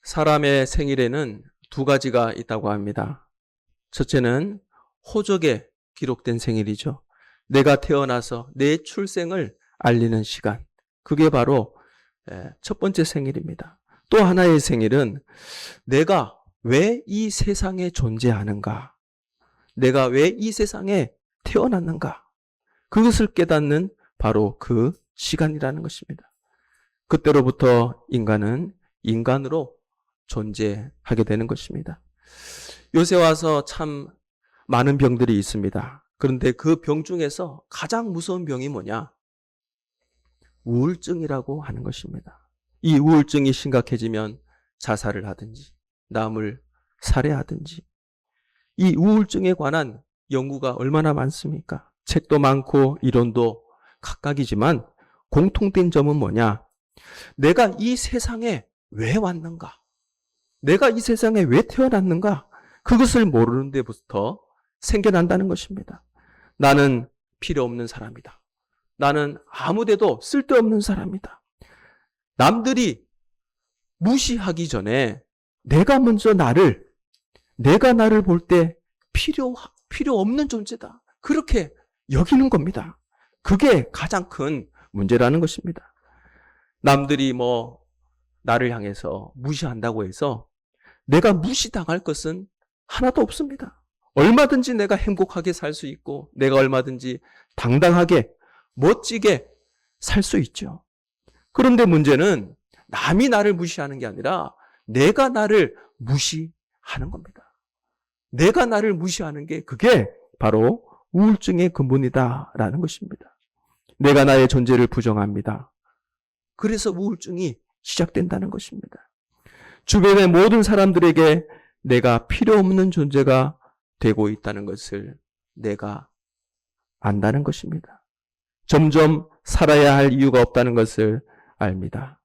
사람의 생일에는 두 가지가 있다고 합니다. 첫째는 호적에 기록된 생일이죠. 내가 태어나서 내 출생을 알리는 시간. 그게 바로 첫 번째 생일입니다. 또 하나의 생일은 내가 왜 이 세상에 존재하는가? 내가 왜 이 세상에 태어났는가? 그것을 깨닫는 바로 그 시간이라는 것입니다. 그때로부터 인간은 인간으로 존재하게 되는 것입니다. 요새 와서 참 많은 병들이 있습니다. 그런데 그 병 중에서 가장 무서운 병이 뭐냐? 우울증이라고 하는 것입니다. 이 우울증이 심각해지면 자살을 하든지 남을 살해하든지, 이 우울증에 관한 연구가 얼마나 많습니까? 책도 많고 이론도 각각이지만 공통된 점은 뭐냐? 내가 이 세상에 왜 왔는가? 내가 이 세상에 왜 태어났는가? 그것을 모르는 데부터 생겨난다는 것입니다. 나는 필요 없는 사람이다. 나는 아무데도 쓸데없는 사람이다. 남들이 무시하기 전에 내가 먼저 내가 나를 볼 때 필요 없는 존재다. 그렇게 여기는 겁니다. 그게 가장 큰 문제라는 것입니다. 남들이 나를 향해서 무시한다고 해서 내가 무시당할 것은 하나도 없습니다. 얼마든지 내가 행복하게 살 수 있고 내가 얼마든지 당당하게 멋지게 살 수 있죠. 그런데 문제는 남이 나를 무시하는 게 아니라 내가 나를 무시하는 겁니다. 내가 나를 무시하는 게 그게 바로 우울증의 근본이다라는 것입니다. 내가 나의 존재를 부정합니다. 그래서 우울증이 시작된다는 것입니다. 주변의 모든 사람들에게 내가 필요 없는 존재가 되고 있다는 것을 내가 안다는 것입니다. 점점 살아야 할 이유가 없다는 것을 압니다.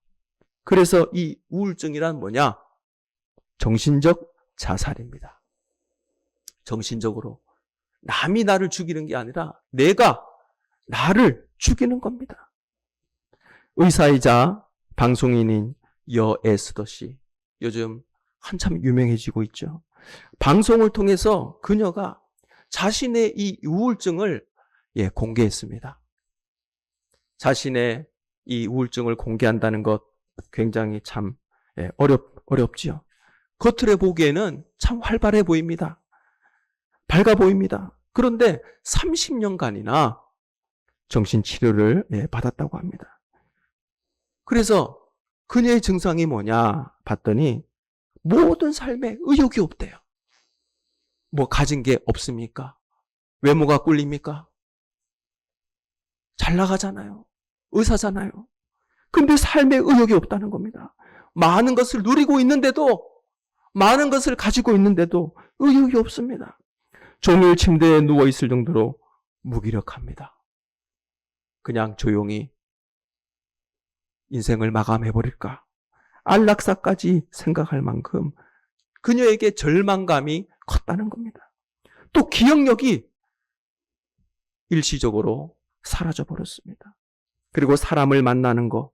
그래서 이 우울증이란 뭐냐? 정신적 자살입니다. 정신적으로 남이 나를 죽이는 게 아니라 내가 나를 죽이는 겁니다. 의사이자 방송인인 여 에스더 씨, 요즘 한참 유명해지고 있죠. 방송을 통해서 그녀가 자신의 이 우울증을 공개했습니다. 자신의 이 우울증을 공개한다는 것 굉장히 참 어렵지요. 겉으로 보기에는 참 활발해 보입니다. 밝아 보입니다. 그런데 30년간이나 정신치료를 받았다고 합니다. 그래서 그녀의 증상이 뭐냐 봤더니 모든 삶에 의욕이 없대요. 가진 게 없습니까? 외모가 꿀립니까? 잘 나가잖아요. 의사잖아요. 근데 삶에 의욕이 없다는 겁니다. 많은 것을 누리고 있는데도, 많은 것을 가지고 있는데도 의욕이 없습니다. 종일 침대에 누워있을 정도로 무기력합니다. 그냥 조용히 인생을 마감해버릴까? 안락사까지 생각할 만큼 그녀에게 절망감이 컸다는 겁니다. 또 기억력이 일시적으로 사라져버렸습니다. 그리고 사람을 만나는 거,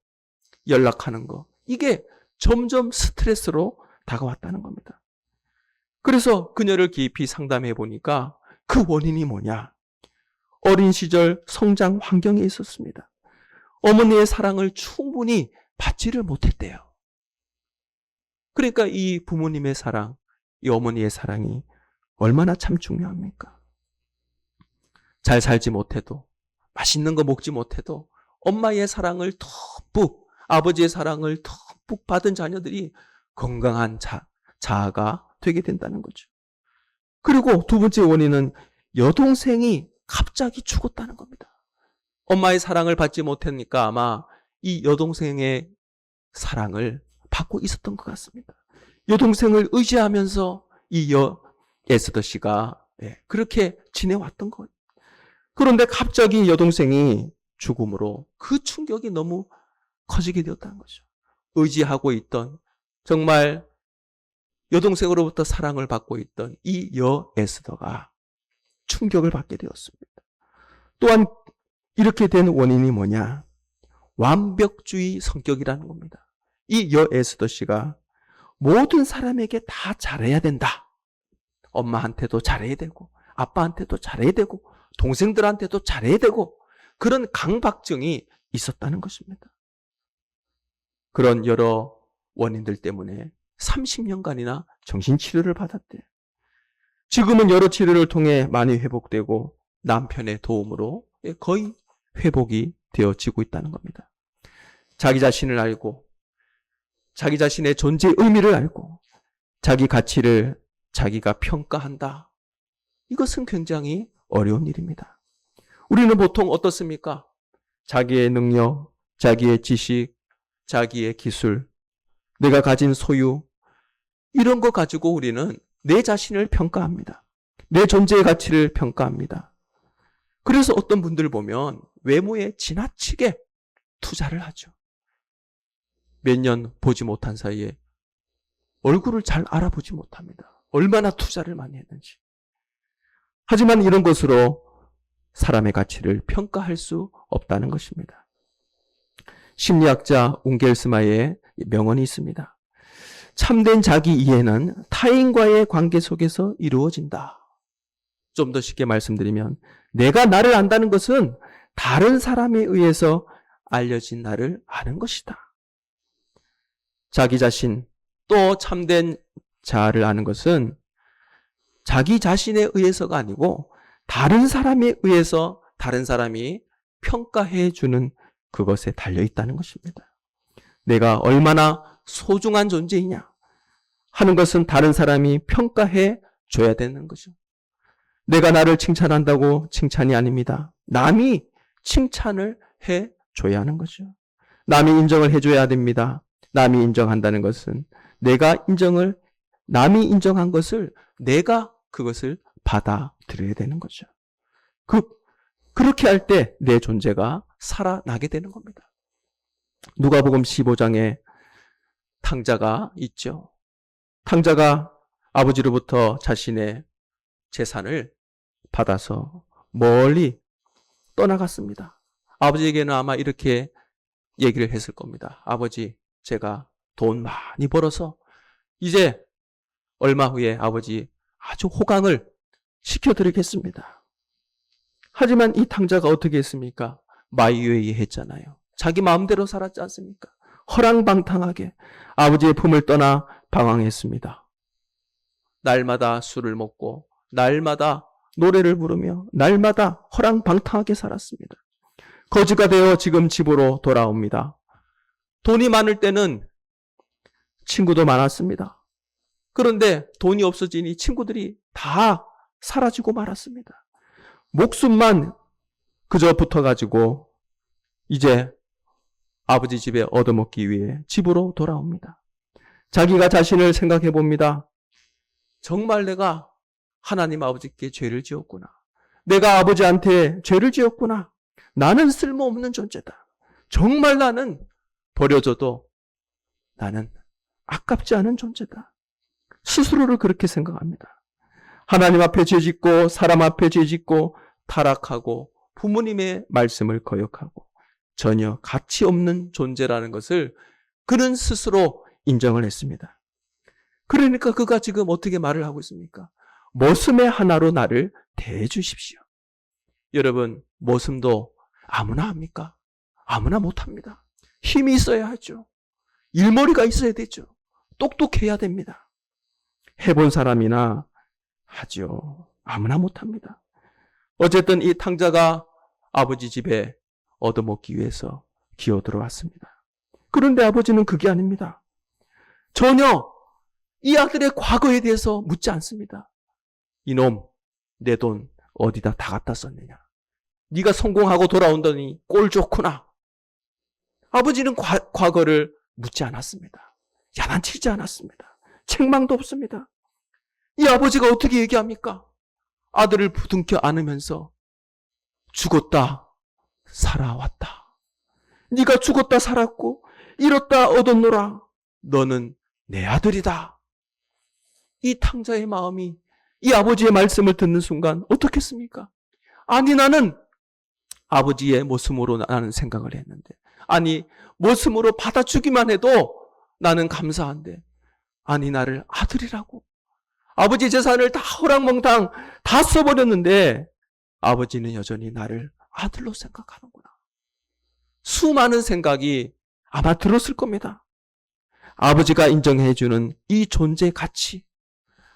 연락하는 거, 이게 점점 스트레스로 다가왔다는 겁니다. 그래서 그녀를 깊이 상담해 보니까 그 원인이 뭐냐? 어린 시절 성장 환경에 있었습니다. 어머니의 사랑을 충분히 받지를 못했대요. 그러니까 이 부모님의 사랑, 이 어머니의 사랑이 얼마나 참 중요합니까? 잘 살지 못해도, 맛있는 거 먹지 못해도 엄마의 사랑을 듬뿍, 아버지의 사랑을 듬뿍 받은 자녀들이 건강한 자아가 되게 된다는 거죠. 그리고 두 번째 원인은 여동생이 갑자기 죽었다는 겁니다. 엄마의 사랑을 받지 못했으니까 아마 이 여동생의 사랑을 받고 있었던 것 같습니다. 여동생을 의지하면서 이 에스더 씨가 그렇게 지내왔던 거예요. 그런데 갑자기 여동생이 죽음으로 그 충격이 너무 커지게 되었다는 거죠. 의지하고 있던, 정말 여동생으로부터 사랑을 받고 있던 이 에스더가 충격을 받게 되었습니다. 또한 이렇게 된 원인이 뭐냐? 완벽주의 성격이라는 겁니다. 이 에스더 씨가 모든 사람에게 다 잘해야 된다. 엄마한테도 잘해야 되고, 아빠한테도 잘해야 되고, 동생들한테도 잘해야 되고, 그런 강박증이 있었다는 것입니다. 그런 여러 원인들 때문에 30년간이나 정신치료를 받았대요. 지금은 여러 치료를 통해 많이 회복되고 남편의 도움으로 거의 회복이 되어지고 있다는 겁니다. 자기 자신을 알고 자기 자신의 존재의 의미를 알고 자기 가치를 자기가 평가한다. 이것은 굉장히 어려운 일입니다. 우리는 보통 어떻습니까? 자기의 능력, 자기의 지식, 자기의 기술, 내가 가진 소유, 이런 거 가지고 우리는 내 자신을 평가합니다. 내 존재의 가치를 평가합니다. 그래서 어떤 분들 보면 외모에 지나치게 투자를 하죠. 몇 년 보지 못한 사이에 얼굴을 잘 알아보지 못합니다. 얼마나 투자를 많이 했는지. 하지만 이런 것으로 사람의 가치를 평가할 수 없다는 것입니다. 심리학자 웅겔스마의 명언이 있습니다. 참된 자기 이해는 타인과의 관계 속에서 이루어진다. 좀 더 쉽게 말씀드리면 내가 나를 안다는 것은 다른 사람에 의해서 알려진 나를 아는 것이다. 자기 자신 또 참된 자아를 아는 것은 자기 자신에 의해서가 아니고 다른 사람에 의해서 다른 사람이 평가해 주는 그것에 달려 있다는 것입니다. 내가 얼마나 소중한 존재이냐 하는 것은 다른 사람이 평가해 줘야 되는 거죠. 내가 나를 칭찬한다고 칭찬이 아닙니다. 남이 칭찬을 해 줘야 하는 거죠. 남이 인정을 해 줘야 됩니다. 남이 인정한다는 것은 남이 인정한 것을 내가 그것을 받아들여야 되는 거죠. 그렇게 할 때 내 존재가 살아나게 되는 겁니다. 누가복음 15장에 탕자가 있죠. 탕자가 아버지로부터 자신의 재산을 받아서 멀리 떠나갔습니다. 아버지에게는 아마 이렇게 얘기를 했을 겁니다. 아버지, 제가 돈 많이 벌어서 이제 얼마 후에 아버지 아주 호강을 시켜드리겠습니다. 하지만 이 탕자가 어떻게 했습니까? 마이웨이 했잖아요. 자기 마음대로 살았지 않습니까? 허랑방탕하게 아버지의 품을 떠나 방황했습니다. 날마다 술을 먹고 날마다 노래를 부르며 날마다 허랑방탕하게 살았습니다. 거지가 되어 지금 집으로 돌아옵니다. 돈이 많을 때는 친구도 많았습니다. 그런데 돈이 없어지니 친구들이 다 사라지고 말았습니다. 목숨만 그저 붙어가지고 이제 아버지 집에 얻어먹기 위해 집으로 돌아옵니다. 자기가 자신을 생각해 봅니다. 정말 내가 하나님 아버지께 죄를 지었구나. 내가 아버지한테 죄를 지었구나. 나는 쓸모없는 존재다. 정말 나는 버려져도 나는 아깝지 않은 존재다. 스스로를 그렇게 생각합니다. 하나님 앞에 죄짓고 사람 앞에 죄짓고 타락하고 부모님의 말씀을 거역하고 전혀 가치 없는 존재라는 것을 그는 스스로 인정을 했습니다. 그러니까 그가 지금 어떻게 말을 하고 있습니까? 머슴의 하나로 나를 대해주십시오. 여러분, 머슴도 아무나 합니까? 아무나 못합니다. 힘이 있어야 하죠. 일머리가 있어야 되죠. 똑똑해야 됩니다. 해본 사람이나 하죠. 아무나 못합니다. 어쨌든 이 탕자가 아버지 집에 얻어먹기 위해서 기어 들어왔습니다. 그런데 아버지는 그게 아닙니다. 전혀 이 아들의 과거에 대해서 묻지 않습니다. 이놈, 내 돈 어디다 다 갖다 썼느냐? 네가 성공하고 돌아온다니 꼴 좋구나. 아버지는 과거를 묻지 않았습니다. 야단치지 않았습니다. 책망도 없습니다. 이 아버지가 어떻게 얘기합니까? 아들을 부둥켜 안으면서 죽었다, 살아왔다. 네가 죽었다 살았고 잃었다 얻었노라. 너는 내 아들이다. 이 탕자의 마음이 이 아버지의 말씀을 듣는 순간 어떻겠습니까? 아니, 나는 아버지의 모습으로 나는 생각을 했는데, 아니, 모습으로 받아주기만 해도 나는 감사한데, 아니 나를 아들이라고. 아버지 재산을 다 호랑몽탕 다 써버렸는데 아버지는 여전히 나를 아들로 생각하는구나. 수많은 생각이 아마 들었을 겁니다. 아버지가 인정해주는 이 존재 가치,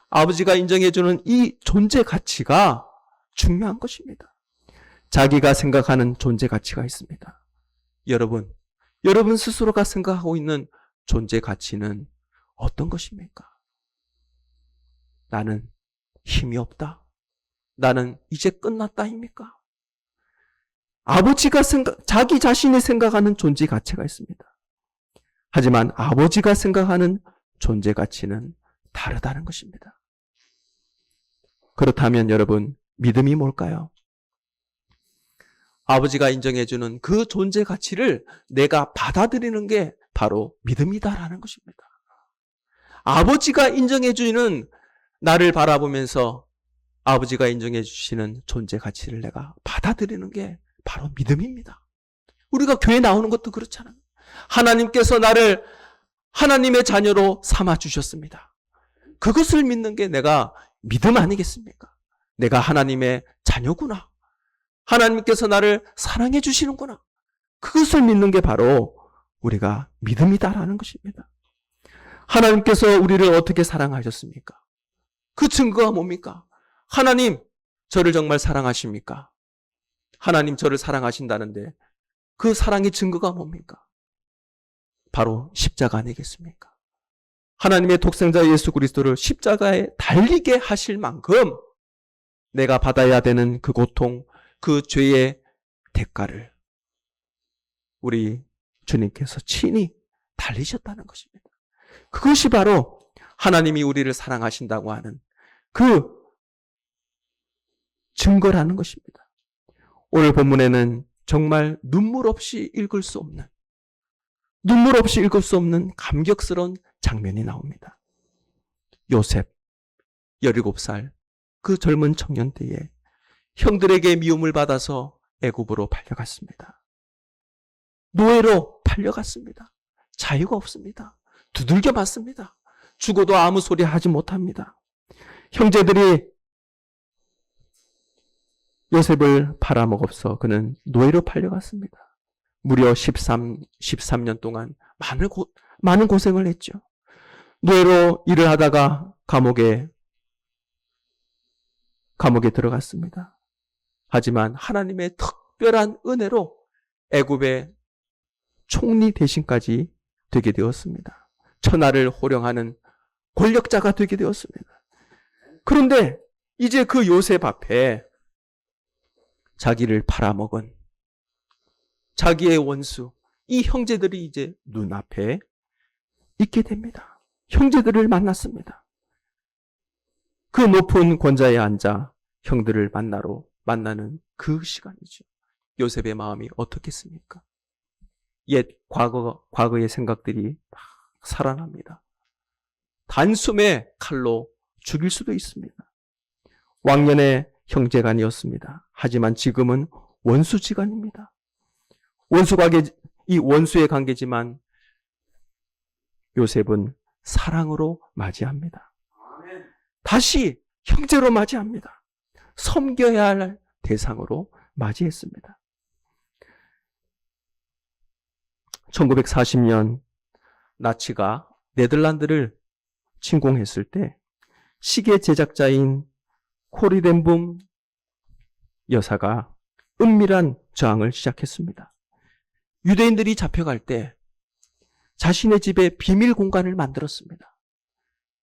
아버지가 인정해주는 이 존재 가치가 중요한 것입니다. 자기가 생각하는 존재 가치가 있습니다. 여러분 스스로가 생각하고 있는 존재 가치는 어떤 것입니까? 나는 힘이 없다. 나는 이제 끝났다입니까? 아버지가 자기 자신이 생각하는 존재 가치가 있습니다. 하지만 아버지가 생각하는 존재 가치는 다르다는 것입니다. 그렇다면 여러분, 믿음이 뭘까요? 아버지가 인정해주는 그 존재 가치를 내가 받아들이는 게 바로 믿음이다라는 것입니다. 아버지가 인정해주는 나를 바라보면서 아버지가 인정해주시는 존재 가치를 내가 받아들이는 게 바로 믿음입니다. 우리가 교회 나오는 것도 그렇잖아요. 하나님께서 나를 하나님의 자녀로 삼아주셨습니다. 그것을 믿는 게 내가 믿음 아니겠습니까? 내가 하나님의 자녀구나. 하나님께서 나를 사랑해 주시는구나. 그것을 믿는 게 바로 우리가 믿음이다라는 것입니다. 하나님께서 우리를 어떻게 사랑하셨습니까? 그 증거가 뭡니까? 하나님, 저를 정말 사랑하십니까? 하나님 저를 사랑하신다는데 그 사랑의 증거가 뭡니까? 바로 십자가 아니겠습니까? 하나님의 독생자 예수 그리스도를 십자가에 달리게 하실 만큼 내가 받아야 되는 그 고통, 그 죄의 대가를 우리 주님께서 친히 달리셨다는 것입니다. 그것이 바로 하나님이 우리를 사랑하신다고 하는 그 증거라는 것입니다. 오늘 본문에는 정말 눈물 없이 읽을 수 없는 감격스러운 장면이 나옵니다. 요셉, 17살, 그 젊은 청년 때에 형들에게 미움을 받아서 애굽으로 팔려갔습니다. 노예로 팔려갔습니다. 자유가 없습니다. 두들겨 맞습니다. 죽어도 아무 소리 하지 못합니다. 형제들이 요셉을 팔아먹어서 그는 노예로 팔려갔습니다. 무려 13년 동안 많은 고생을 했죠. 노예로 일을 하다가 감옥에 들어갔습니다. 하지만 하나님의 특별한 은혜로 애굽의 총리 대신까지 되게 되었습니다. 천하를 호령하는 권력자가 되게 되었습니다. 그런데 이제 그 요셉 앞에 자기를 팔아먹은 자기의 원수, 이 형제들이 이제 눈앞에 있게 됩니다. 형제들을 만났습니다. 그 높은 권좌에 앉아 형들을 만나는 그 시간이죠. 요셉의 마음이 어떻겠습니까? 옛 과거의 생각들이 막 살아납니다. 단숨에 칼로 죽일 수도 있습니다. 왕년의 형제간이었습니다. 하지만 지금은 원수지간입니다. 이 원수의 관계지만 요셉은 사랑으로 맞이합니다. 다시 형제로 맞이합니다. 섬겨야 할 대상으로 맞이했습니다. 1940년 나치가 네덜란드를 침공했을 때 시계 제작자인 코리덴붐 여사가 은밀한 저항을 시작했습니다. 유대인들이 잡혀갈 때 자신의 집에 비밀 공간을 만들었습니다.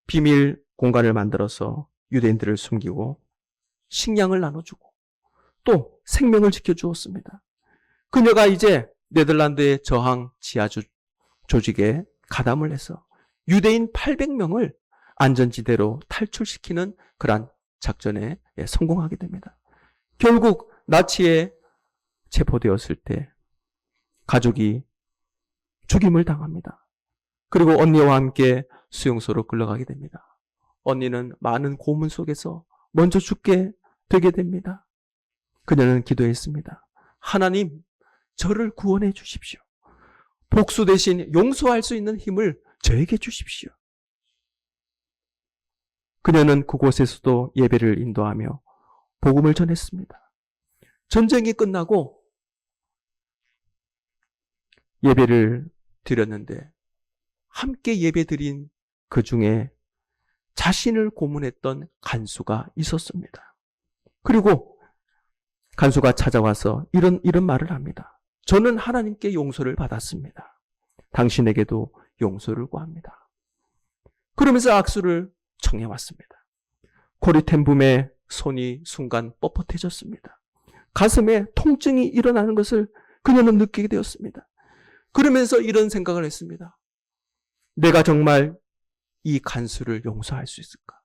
비밀 공간을 만들어서 유대인들을 숨기고 식량을 나눠주고 또 생명을 지켜주었습니다. 그녀가 이제 네덜란드의 저항 지하 조직에 가담을 해서 유대인 800명을 안전지대로 탈출시키는 그러한 작전에 성공하게 됩니다. 결국 나치에 체포되었을 때 가족이 죽임을 당합니다. 그리고 언니와 함께 수용소로 끌려가게 됩니다. 언니는 많은 고문 속에서 먼저 죽게 되게 됩니다. 그녀는 기도했습니다. 하나님, 저를 구원해 주십시오. 복수 대신 용서할 수 있는 힘을 저에게 주십시오. 그녀는 그곳에서도 예배를 인도하며 복음을 전했습니다. 전쟁이 끝나고 예배를 드렸는데 함께 예배 드린 그 중에 자신을 고문했던 간수가 있었습니다. 그리고 간수가 찾아와서 이런 말을 합니다. 저는 하나님께 용서를 받았습니다. 당신에게도 용서를 구합니다. 그러면서 악수를 청해왔습니다. 코리텐붐의 손이 순간 뻣뻣해졌습니다. 가슴에 통증이 일어나는 것을 그녀는 느끼게 되었습니다. 그러면서 이런 생각을 했습니다. 내가 정말 이 간수를 용서할 수 있을까?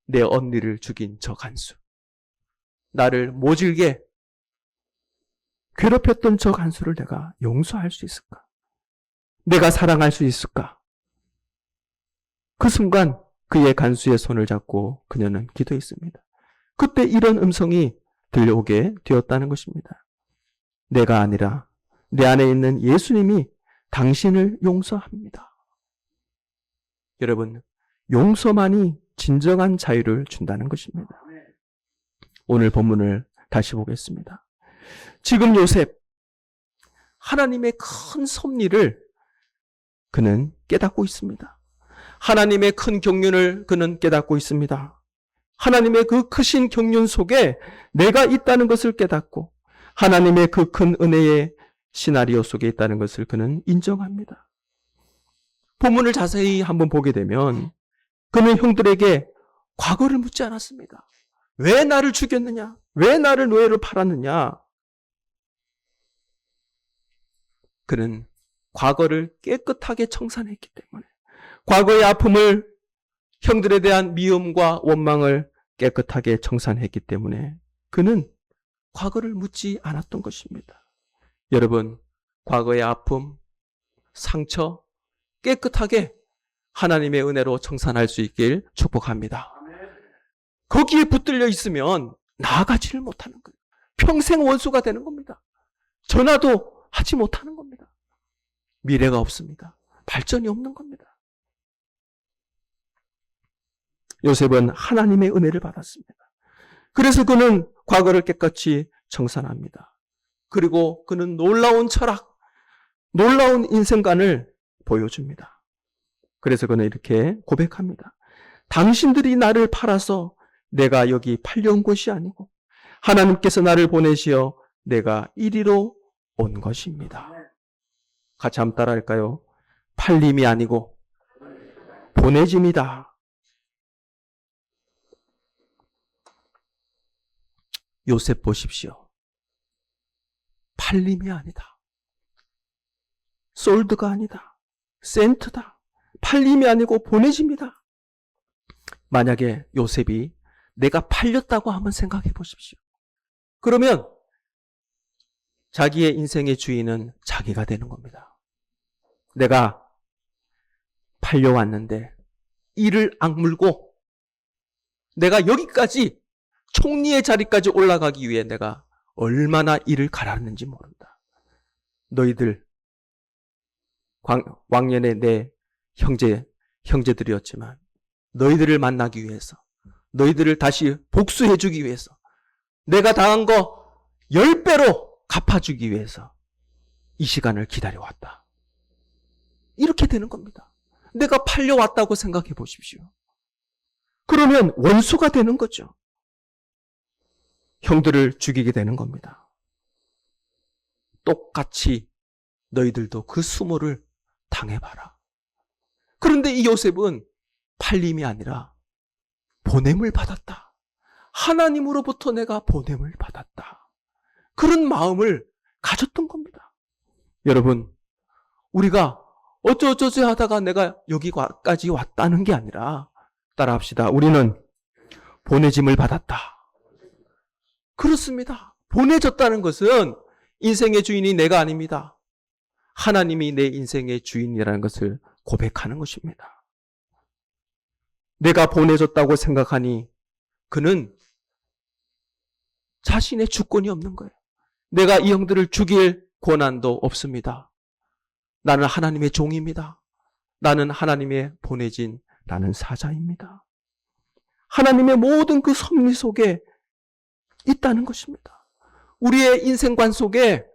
내 언니를 죽인 저 간수. 나를 모질게 괴롭혔던 저 간수를 내가 용서할 수 있을까? 내가 사랑할 수 있을까? 그 순간 그의 간수의 손을 잡고 그녀는 기도했습니다. 그때 이런 음성이 들려오게 되었다는 것입니다. 내가 아니라 내 안에 있는 예수님이 당신을 용서합니다. 여러분, 용서만이 진정한 자유를 준다는 것입니다. 오늘 본문을 다시 보겠습니다. 지금 요셉, 하나님의 큰 섭리를 그는 깨닫고 있습니다. 하나님의 큰 경륜을 그는 깨닫고 있습니다. 하나님의 그 크신 경륜 속에 내가 있다는 것을 깨닫고 하나님의 그 큰 은혜의 시나리오 속에 있다는 것을 그는 인정합니다. 본문을 자세히 한번 보게 되면 그는 형들에게 과거를 묻지 않았습니다. 왜 나를 죽였느냐? 왜 나를 노예로 팔았느냐? 그는 과거를 깨끗하게 청산했기 때문에 과거의 아픔을 형들에 대한 미움과 원망을 깨끗하게 청산했기 때문에 그는 과거를 묻지 않았던 것입니다. 여러분, 과거의 아픔, 상처 깨끗하게 하나님의 은혜로 청산할 수 있길 축복합니다. 거기에 붙들려 있으면 나아가지를 못하는 거예요. 평생 원수가 되는 겁니다. 전화도 하지 못하는 겁니다. 미래가 없습니다. 발전이 없는 겁니다. 요셉은 하나님의 은혜를 받았습니다. 그래서 그는 과거를 깨끗이 청산합니다. 그리고 그는 놀라운 철학, 놀라운 인생관을 보여줍니다. 그래서 그는 이렇게 고백합니다. 당신들이 나를 팔아서 내가 여기 팔려온 것이 아니고 하나님께서 나를 보내시어 내가 이리로 온 것입니다. 같이 한번 따라 할까요? 팔림이 아니고 보내짐이다. 요셉 보십시오. 팔림이 아니다. 솔드가 아니다. 센트다. 팔림이 아니고 보내짐이다. 만약에 요셉이 내가 팔렸다고 한번 생각해 보십시오. 그러면 자기의 인생의 주인은 자기가 되는 겁니다. 내가 팔려왔는데 이를 악물고 내가 여기까지 총리의 자리까지 올라가기 위해 내가 얼마나 이를 갈았는지 모른다. 너희들 왕년에 내 형제들이었지만 너희들을 만나기 위해서 너희들을 다시 복수해주기 위해서 내가 당한 거 10배로 갚아주기 위해서 이 시간을 기다려왔다. 이렇게 되는 겁니다. 내가 팔려왔다고 생각해 보십시오. 그러면 원수가 되는 거죠. 형들을 죽이게 되는 겁니다. 똑같이 너희들도 그 수모를 당해봐라. 그런데 이 요셉은 팔림이 아니라 보냄을 받았다. 하나님으로부터 내가 보냄을 받았다. 그런 마음을 가졌던 겁니다. 여러분, 우리가 어쩌저쩌 하다가 내가 여기까지 왔다는 게 아니라 따라합시다. 우리는 보내짐을 받았다. 그렇습니다. 보내졌다는 것은 인생의 주인이 내가 아닙니다. 하나님이 내 인생의 주인이라는 것을 고백하는 것입니다. 내가 보내졌다고 생각하니 그는 자신의 주권이 없는 거예요. 내가 이 형들을 죽일 권한도 없습니다. 나는 하나님의 종입니다. 나는 하나님의 보내진 나는 사자입니다. 하나님의 모든 그 섭리 속에 있다는 것입니다. 우리의 인생관 속에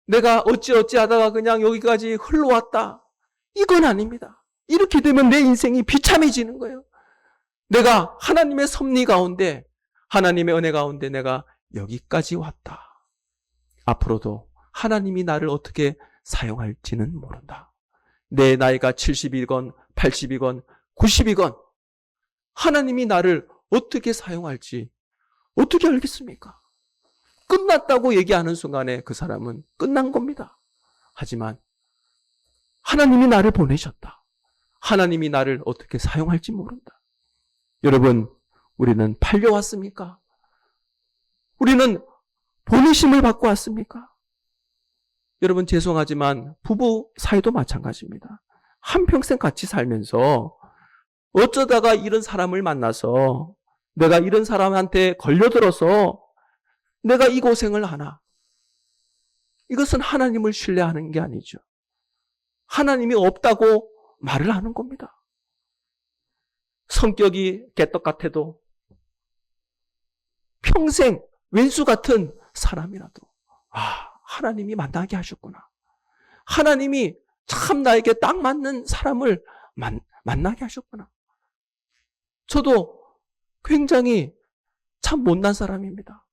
내가 어찌어찌 하다가 그냥 여기까지 흘러왔다. 이건 아닙니다. 이렇게 되면 내 인생이 비참해지는 거예요. 내가 하나님의 섭리 가운데, 하나님의 은혜 가운데 내가 여기까지 왔다. 앞으로도 하나님이 나를 어떻게 사용할지는 모른다. 내 나이가 70이건 80이건 90이건 하나님이 나를 어떻게 사용할지 어떻게 알겠습니까? 끝났다고 얘기하는 순간에 그 사람은 끝난 겁니다. 하지만 하나님이 나를 보내셨다. 하나님이 나를 어떻게 사용할지 모른다. 여러분, 우리는 팔려왔습니까? 우리는 보내심을 받고 왔습니까? 여러분, 죄송하지만 부부 사이도 마찬가지입니다. 한평생 같이 살면서 어쩌다가 이런 사람을 만나서 내가 이런 사람한테 걸려들어서 내가 이 고생을 하나? 이것은 하나님을 신뢰하는 게 아니죠. 하나님이 없다고 말을 하는 겁니다. 성격이 개떡 같아도 평생 왼수 같은 사람이라도 하나님이 만나게 하셨구나. 하나님이 참 나에게 딱 맞는 사람을 만나게 하셨구나. 저도 굉장히 참 못난 사람입니다.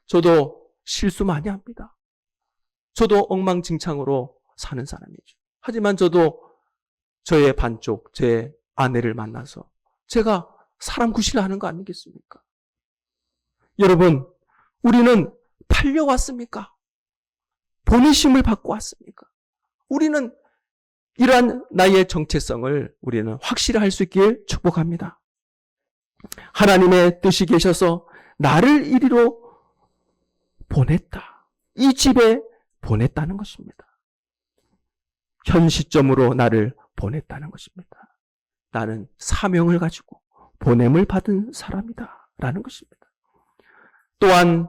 저도 실수 많이 합니다. 저도 엉망진창으로 사는 사람이죠. 하지만 저도 저의 반쪽, 제 아내를 만나서 제가 사람 구실하는 거 아니겠습니까? 여러분, 우리는 팔려왔습니까? 보내심을 받고 왔습니까? 우리는 이러한 나의 정체성을 우리는 확실히 할 수 있길 축복합니다. 하나님의 뜻이 계셔서 나를 이리로 보냈다. 이 집에 보냈다는 것입니다. 현 시점으로 나를 보냈다는 것입니다. 나는 사명을 가지고 보냄을 받은 사람이다. 라는 것입니다. 또한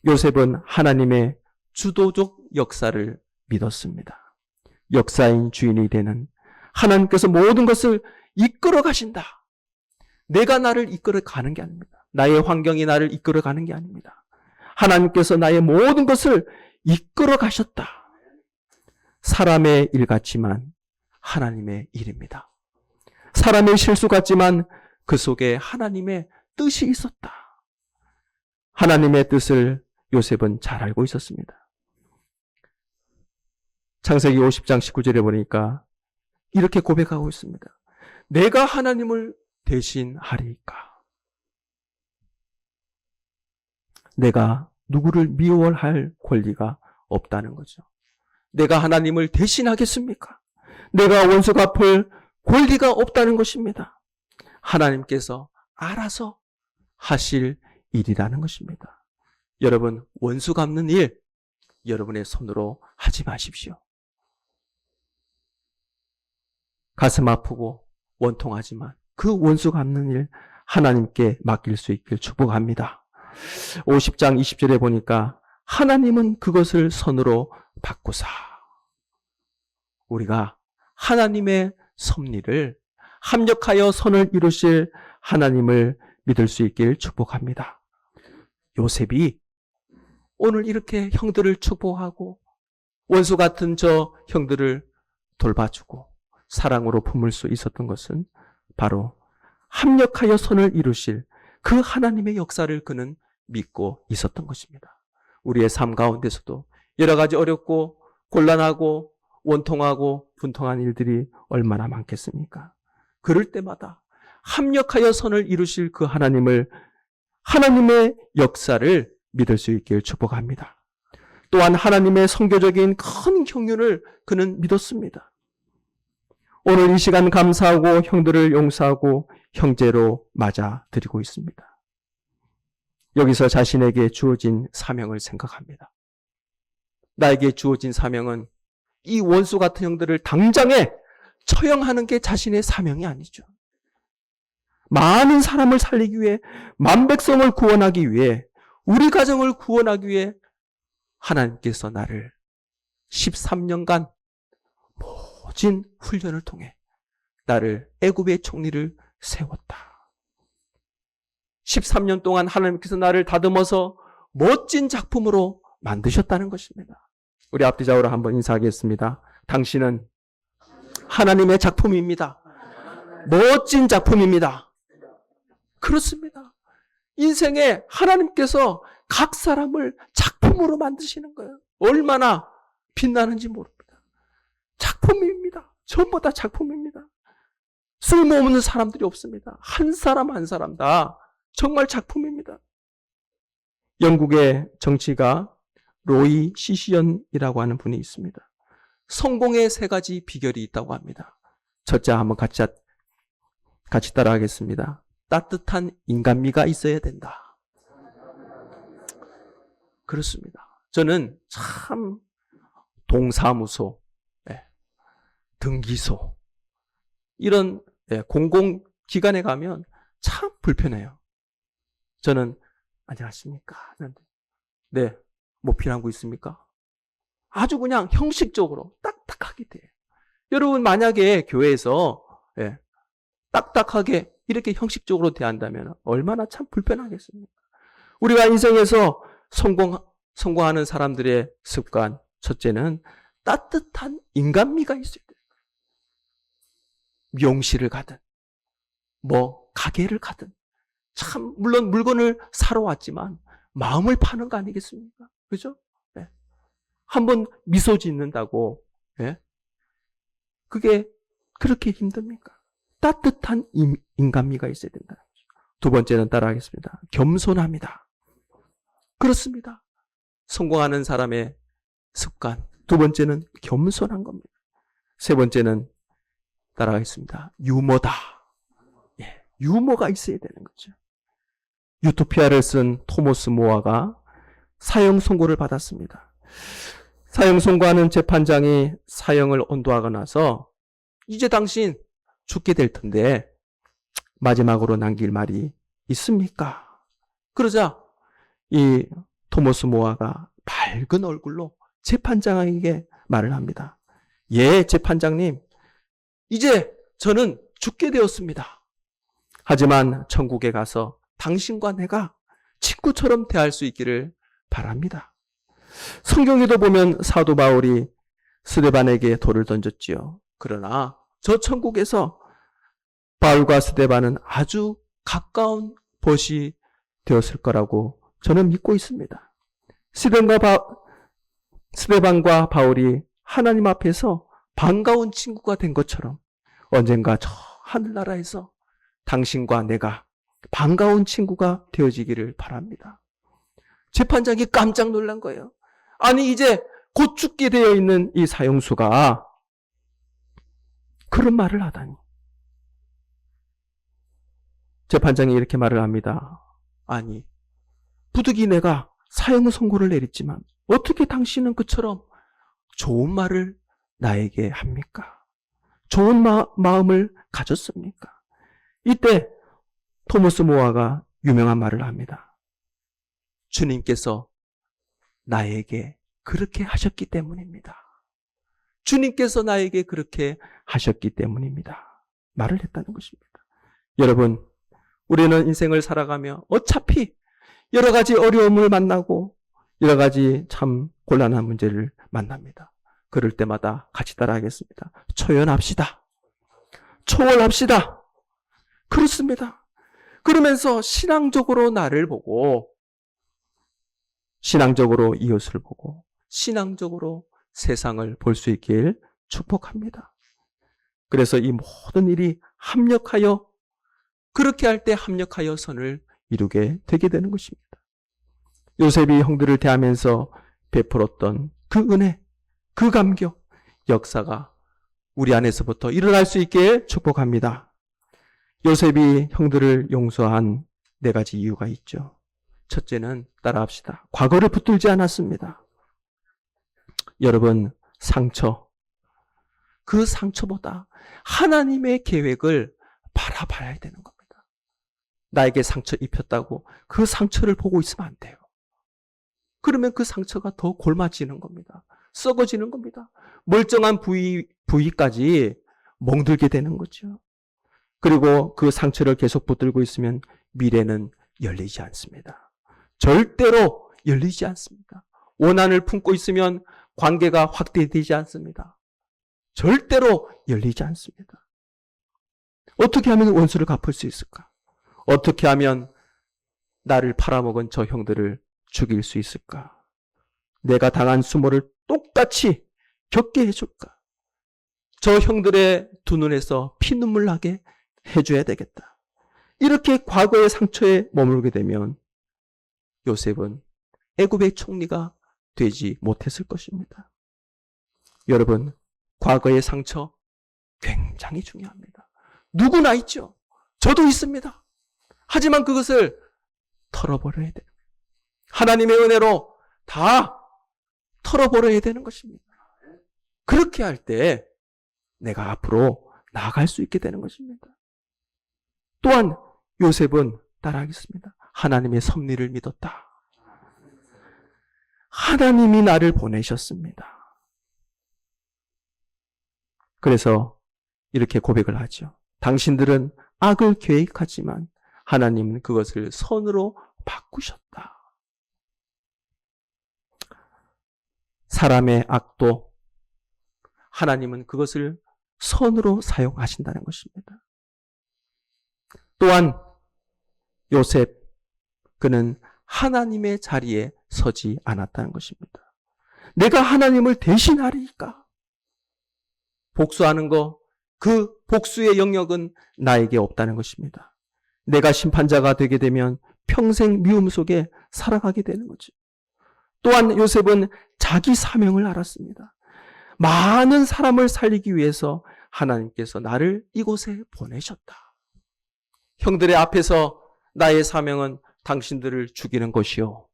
요셉은 하나님의 주도적 역사를 믿었습니다. 역사인 주인이 되는 하나님께서 모든 것을 이끌어 가신다. 내가 나를 이끌어 가는 게 아닙니다. 나의 환경이 나를 이끌어 가는 게 아닙니다. 하나님께서 나의 모든 것을 이끌어 가셨다. 사람의 일 같지만 하나님의 일입니다. 사람의 실수 같지만 그 속에 하나님의 뜻이 있었다. 하나님의 뜻을 요셉은 잘 알고 있었습니다. 창세기 50장 19절에 보니까 이렇게 고백하고 있습니다. 내가 하나님을 대신하리이까? 내가 누구를 미워할 권리가 없다는 거죠. 내가 하나님을 대신하겠습니까? 내가 원수 갚을 권리가 없다는 것입니다. 하나님께서 알아서 하실 일이라는 것입니다. 여러분, 원수 갚는 일 여러분의 손으로 하지 마십시오. 가슴 아프고 원통하지만 그 원수 갚는 일 하나님께 맡길 수 있길 축복합니다. 50장 20절에 보니까 하나님은 그것을 손으로 바꾸사. 우리가 하나님의 섭리를 합력하여 선을 이루실 하나님을 믿을 수 있길 축복합니다. 요셉이 오늘 이렇게 형들을 축복하고 원수 같은 저 형들을 돌봐주고 사랑으로 품을 수 있었던 것은 바로 합력하여 선을 이루실 그 하나님의 역사를 그는 믿고 있었던 것입니다. 우리의 삶 가운데서도 여러 가지 어렵고 곤란하고 원통하고 분통한 일들이 얼마나 많겠습니까? 그럴 때마다 합력하여 선을 이루실 그 하나님의 역사를 믿을 수 있길 축복합니다. 또한 하나님의 선교적인 큰 경륜을 그는 믿었습니다. 오늘 이 시간 감사하고 형들을 용서하고 형제로 맞아드리고 있습니다. 여기서 자신에게 주어진 사명을 생각합니다. 나에게 주어진 사명은 이 원수 같은 형들을 당장에 처형하는 게 자신의 사명이 아니죠. 많은 사람을 살리기 위해, 만백성을 구원하기 위해, 우리 가정을 구원하기 위해 하나님께서 나를 13년간 모진 훈련을 통해 나를 애굽의 총리를 세웠다. 13년 동안 하나님께서 나를 다듬어서 멋진 작품으로 만드셨다는 것입니다. 우리 앞뒤 좌우로 한번 인사하겠습니다. 당신은 하나님의 작품입니다. 멋진 작품입니다. 그렇습니다. 인생에 하나님께서 각 사람을 작품으로 만드시는 거예요. 얼마나 빛나는지 모릅니다. 작품입니다. 전부 다 작품입니다. 쓸모없는 사람들이 없습니다. 한 사람 한 사람 다 정말 작품입니다. 영국의 정치가 로이 시시언이라고 하는 분이 있습니다. 성공의 세 가지 비결이 있다고 합니다. 첫째 한번 같이 따라하겠습니다. 따뜻한 인간미가 있어야 된다. 그렇습니다. 저는 참 동사무소, 등기소 이런 공공기관에 가면 참 불편해요. 저는 안녕하십니까? 네, 뭐 필요한 거 있습니까? 아주 그냥 형식적으로 딱딱하게 돼요. 여러분 만약에 교회에서 딱딱하게 이렇게 형식적으로 대한다면 얼마나 참 불편하겠습니까? 우리가 인생에서 성공하는 사람들의 습관, 첫째는 따뜻한 인간미가 있어야 돼요. 미용실을 가든, 가게를 가든, 참, 물론 물건을 사러 왔지만, 마음을 파는 거 아니겠습니까? 그죠? 네. 한번 미소 짓는다고, 그게 그렇게 힘듭니까? 따뜻한 인간미가 있어야 된다. 두 번째는 따라하겠습니다. 겸손합니다. 그렇습니다. 성공하는 사람의 습관. 두 번째는 겸손한 겁니다. 세 번째는 따라가겠습니다. 유머다. 유머가 있어야 되는 거죠. 유토피아를 쓴 토머스 모어가 사형 선고를 받았습니다. 사형 선고하는 재판장이 사형을 언도하고 나서 이제 당신 죽게 될 텐데 마지막으로 남길 말이 있습니까? 그러자 이 토머스 모어가 밝은 얼굴로 재판장에게 말을 합니다. 예, 재판장님. 이제 저는 죽게 되었습니다. 하지만 천국에 가서 당신과 내가 친구처럼 대할 수 있기를 바랍니다. 성경에도 보면 사도 바울이 스데반에게 돌을 던졌지요. 그러나 저 천국에서 바울과 스데반은 아주 가까운 벗이 되었을 거라고 저는 믿고 있습니다. 스데반과 바울이 하나님 앞에서 반가운 친구가 된 것처럼 언젠가 저 하늘나라에서 당신과 내가 반가운 친구가 되어지기를 바랍니다. 재판장이 깜짝 놀란 거예요. 아니 이제 곧 죽게 되어 있는 이 사형수가 그런 말을 하다니. 재판장이 이렇게 말을 합니다. 아니 부득이 내가 사형 선고를 내렸지만 어떻게 당신은 그처럼 좋은 말을 나에게 합니까? 좋은 마음을 가졌습니까? 이때 토머스 모어가 유명한 말을 합니다. 주님께서 나에게 그렇게 하셨기 때문입니다. 주님께서 나에게 그렇게 하셨기 때문입니다. 말을 했다는 것입니다. 여러분, 우리는 인생을 살아가며 어차피 여러 가지 어려움을 만나고 여러 가지 참 곤란한 문제를 만납니다. 그럴 때마다 같이 따라하겠습니다. 초연합시다. 초월합시다. 그렇습니다. 그러면서 신앙적으로 나를 보고, 신앙적으로 이웃을 보고, 신앙적으로 세상을 볼 수 있길 축복합니다. 그래서 이 모든 일이 합력하여, 그렇게 할 때 합력하여 선을 이루게 되게 되는 것입니다. 요셉이 형들을 대하면서 베풀었던 그 은혜, 그 감격, 역사가 우리 안에서부터 일어날 수 있게 축복합니다. 요셉이 형들을 용서한 4가지 이유가 있죠. 첫째는 따라합시다. 과거를 붙들지 않았습니다. 여러분, 상처. 그 상처보다 하나님의 계획을 바라봐야 되는 겁니다. 나에게 상처 입혔다고 그 상처를 보고 있으면 안 돼요. 그러면 그 상처가 더 골마지는 겁니다. 썩어지는 겁니다. 멀쩡한 부위까지 멍들게 되는 거죠. 그리고 그 상처를 계속 붙들고 있으면 미래는 열리지 않습니다. 절대로 열리지 않습니다. 원한을 품고 있으면 관계가 확대되지 않습니다. 절대로 열리지 않습니다. 어떻게 하면 원수를 갚을 수 있을까? 어떻게 하면 나를 팔아먹은 저 형들을 죽일 수 있을까? 내가 당한 수모를 똑같이 겪게 해줄까? 저 형들의 두 눈에서 피눈물 나게 해줘야 되겠다. 이렇게 과거의 상처에 머물게 되면 요셉은 애굽의 총리가 되지 못했을 것입니다. 여러분, 과거의 상처 굉장히 중요합니다. 누구나 있죠. 저도 있습니다. 하지만 그것을 털어버려야 돼요. 하나님의 은혜로 다 털어버려야 되는 것입니다. 그렇게 할 때 내가 앞으로 나아갈 수 있게 되는 것입니다. 또한 요셉은 따라하겠습니다. 하나님의 섭리를 믿었다. 하나님이 나를 보내셨습니다. 그래서 이렇게 고백을 하죠. 당신들은 악을 계획하지만 하나님은 그것을 선으로 바꾸셨다. 사람의 악도 하나님은 그것을 선으로 사용하신다는 것입니다. 또한 요셉, 그는 하나님의 자리에 서지 않았다는 것입니다. 내가 하나님을 대신하리까? 복수하는 거, 그 복수의 영역은 나에게 없다는 것입니다. 내가 심판자가 되게 되면 평생 미움 속에 살아가게 되는 거죠. 또한 요셉은 자기 사명을 알았습니다. 많은 사람을 살리기 위해서 하나님께서 나를 이곳에 보내셨다. 형들의 앞에서 나의 사명은 당신들을 죽이는 것이요.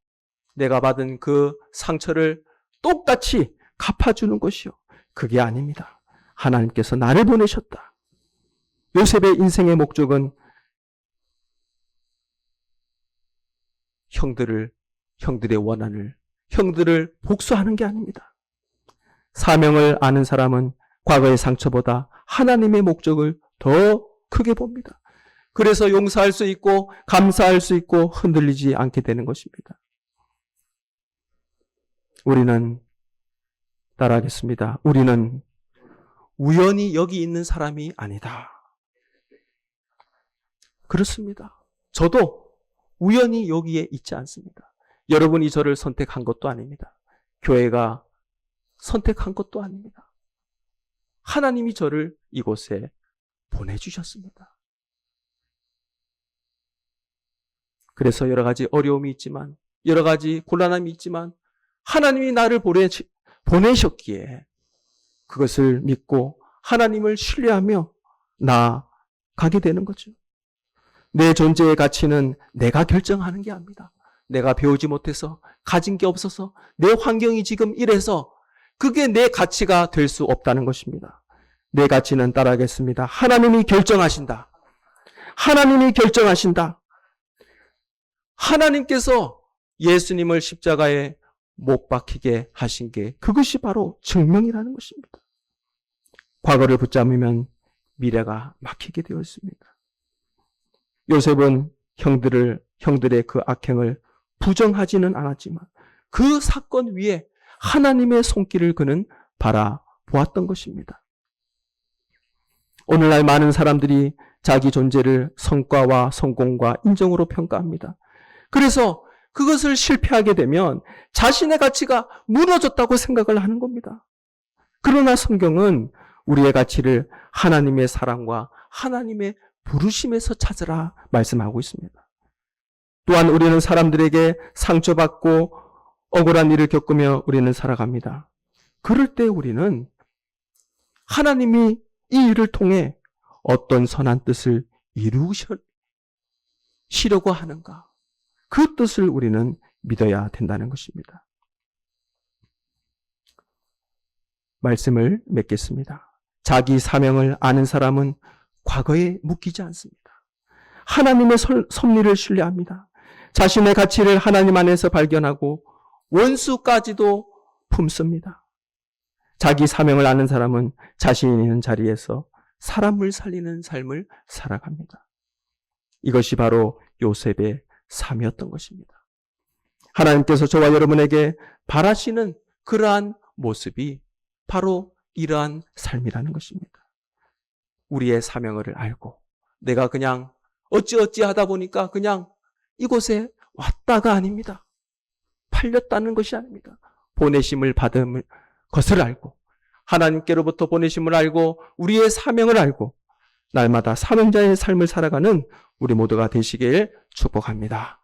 내가 받은 그 상처를 똑같이 갚아주는 것이요. 그게 아닙니다. 하나님께서 나를 보내셨다. 요셉의 인생의 목적은 형들의 원한을, 형들을 복수하는 게 아닙니다. 사명을 아는 사람은 과거의 상처보다 하나님의 목적을 더 크게 봅니다. 그래서 용서할 수 있고 감사할 수 있고 흔들리지 않게 되는 것입니다. 우리는 따라하겠습니다. 우리는 우연히 여기 있는 사람이 아니다. 그렇습니다. 저도 우연히 여기에 있지 않습니다. 여러분이 저를 선택한 것도 아닙니다. 교회가 선택한 것도 아닙니다. 하나님이 저를 이곳에 보내주셨습니다. 그래서 여러 가지 어려움이 있지만, 여러 가지 곤란함이 있지만 하나님이 나를 보내셨기에 그것을 믿고 하나님을 신뢰하며 나아가게 되는 거죠. 내 존재의 가치는 내가 결정하는 게 아닙니다. 내가 배우지 못해서, 가진 게 없어서, 내 환경이 지금 이래서 그게 내 가치가 될 수 없다는 것입니다. 내 가치는 따라하겠습니다. 하나님이 결정하신다. 하나님이 결정하신다. 하나님께서 예수님을 십자가에 못 박히게 하신 게 그것이 바로 증명이라는 것입니다. 과거를 붙잡으면 미래가 막히게 되어 있습니다. 요셉은 형들의 그 악행을 부정하지는 않았지만 그 사건 위에 하나님의 손길을 그는 바라보았던 것입니다. 오늘날 많은 사람들이 자기 존재를 성과와 성공과 인정으로 평가합니다. 그래서 그것을 실패하게 되면 자신의 가치가 무너졌다고 생각을 하는 겁니다. 그러나 성경은 우리의 가치를 하나님의 사랑과 하나님의 부르심에서 찾으라 말씀하고 있습니다. 또한 우리는 사람들에게 상처받고 억울한 일을 겪으며 우리는 살아갑니다. 그럴 때 우리는 하나님이 이 일을 통해 어떤 선한 뜻을 이루시려고 하는가? 그 뜻을 우리는 믿어야 된다는 것입니다. 말씀을 맺겠습니다. 자기 사명을 아는 사람은 과거에 묶이지 않습니다. 하나님의 섭리를 신뢰합니다. 자신의 가치를 하나님 안에서 발견하고 원수까지도 품습니다. 자기 사명을 아는 사람은 자신이 있는 자리에서 사람을 살리는 삶을 살아갑니다. 이것이 바로 요셉의 삶이었던 것입니다. 하나님께서 저와 여러분에게 바라시는 그러한 모습이 바로 이러한 삶이라는 것입니다. 우리의 사명을 알고 내가 그냥 어찌어찌 하다 보니까 그냥 이곳에 왔다가 아닙니다. 팔렸다는 것이 아닙니다. 보내심을 받은 것을 알고 하나님께로부터 보내심을 알고 우리의 사명을 알고 날마다 사명자의 삶을 살아가는 우리 모두가 되시길 축복합니다.